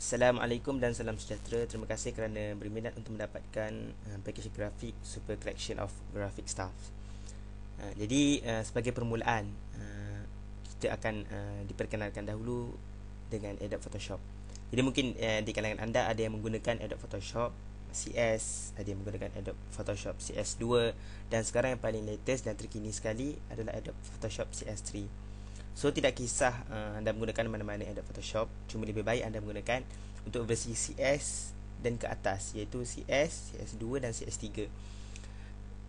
Assalamualaikum dan salam sejahtera. Terima kasih kerana berminat untuk mendapatkan package grafik Super Collection of Graphic Stuff. Jadi sebagai permulaan, kita akan diperkenalkan dahulu dengan Adobe Photoshop. Jadi mungkin di kalangan anda ada yang menggunakan Adobe Photoshop CS, ada yang menggunakan Adobe Photoshop CS2, dan sekarang yang paling latest dan terkini sekali adalah Adobe Photoshop CS3. So tidak kisah anda menggunakan mana-mana Adobe Photoshop, cuma lebih baik anda menggunakan untuk versi CS dan ke atas, iaitu CS, CS2 dan CS3.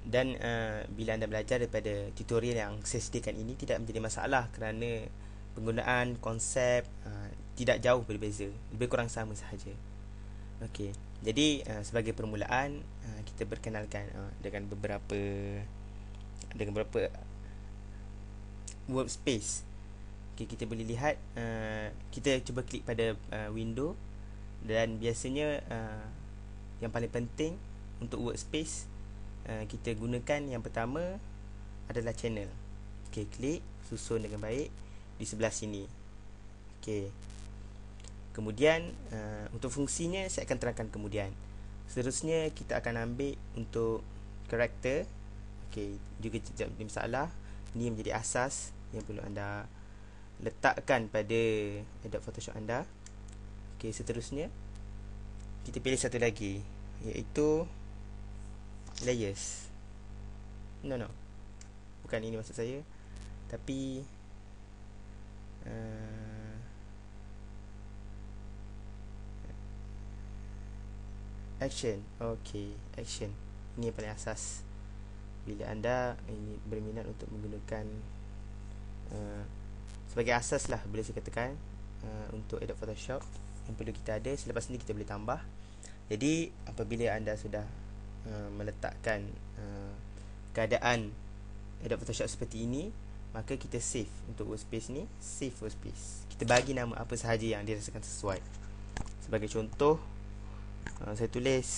Dan bila anda belajar daripada tutorial yang saya sediakan ini, tidak menjadi masalah kerana penggunaan konsep tidak jauh berbeza, lebih kurang sama sahaja. Okey, jadi sebagai permulaan, kita berkenalkan dengan beberapa workspace. Okay, kita boleh lihat, kita cuba klik pada window, dan biasanya yang paling penting untuk workspace kita gunakan yang pertama adalah channel. Okay, klik, susun dengan baik di sebelah sini. Okay. Kemudian untuk fungsinya saya akan terangkan kemudian. Seterusnya kita akan ambil untuk karakter. Okay, juga tidak ada masalah. Ini menjadi asas yang perlu anda letakkan pada Adobe Photoshop anda. Okey, seterusnya kita pilih satu lagi, iaitu layers. No, bukan ini maksud saya, tapi action. Okey, action. Ini yang paling asas bila anda ini berminat untuk menggunakan sebagai asas lah, boleh saya katakan, untuk Adobe Photoshop yang perlu kita ada. Selepas ini kita boleh tambah. Jadi apabila anda sudah meletakkan keadaan Adobe Photoshop seperti ini, maka kita save untuk workspace ni, save workspace. Kita bagi nama apa sahaja yang dirasakan sesuai. Sebagai contoh, saya tulis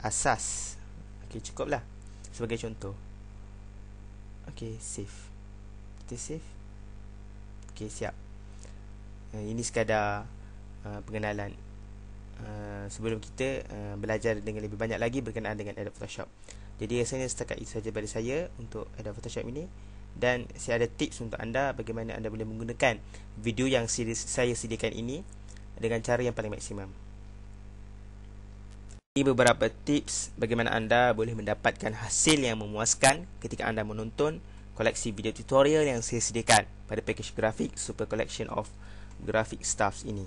asas. Okey, cukuplah sebagai contoh. Okey, save. Kita save. Okey, siap. Ini sekadar pengenalan sebelum kita belajar dengan lebih banyak lagi berkenaan dengan Adobe Photoshop. Jadi rasanya setakat itu saja dari saya untuk Adobe Photoshop ini, dan saya ada tips untuk anda bagaimana anda boleh menggunakan video yang saya sediakan ini dengan cara yang paling maksimum. Ini beberapa tips bagaimana anda boleh mendapatkan hasil yang memuaskan ketika anda menonton koleksi video tutorial yang saya sediakan pada package grafik Super Collection of Graphic Stuffs ini.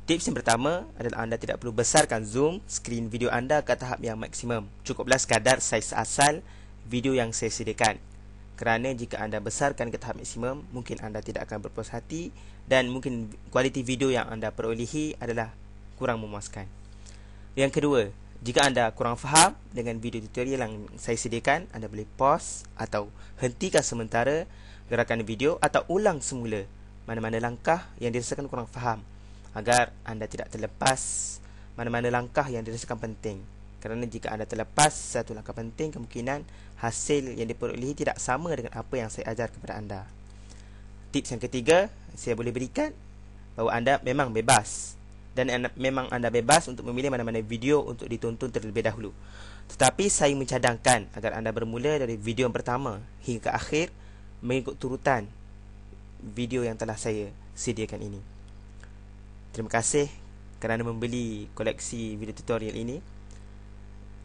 Tips yang pertama adalah anda tidak perlu besarkan zoom skrin video anda ke tahap yang maksimum. Cukuplah sekadar saiz asal video yang saya sediakan. Kerana jika anda besarkan ke tahap maksimum, mungkin anda tidak akan berpuas hati, dan mungkin kualiti video yang anda perolehi adalah kurang memuaskan. Yang kedua, jika anda kurang faham dengan video tutorial yang saya sediakan, anda boleh pause atau hentikan sementara gerakan video atau ulang semula mana-mana langkah yang dirasakan kurang faham, agar anda tidak terlepas mana-mana langkah yang dirasakan penting. Kerana jika anda terlepas satu langkah penting, kemungkinan hasil yang diperolehi tidak sama dengan apa yang saya ajar kepada anda. Tips yang ketiga saya boleh berikan, bahawa anda memang bebas, dan memang anda bebas untuk memilih mana-mana video untuk ditonton terlebih dahulu. Tetapi saya mencadangkan agar anda bermula dari video yang pertama hingga ke akhir mengikut turutan video yang telah saya sediakan ini. Terima kasih kerana membeli koleksi video tutorial ini,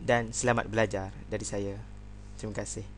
dan selamat belajar dari saya. Terima kasih.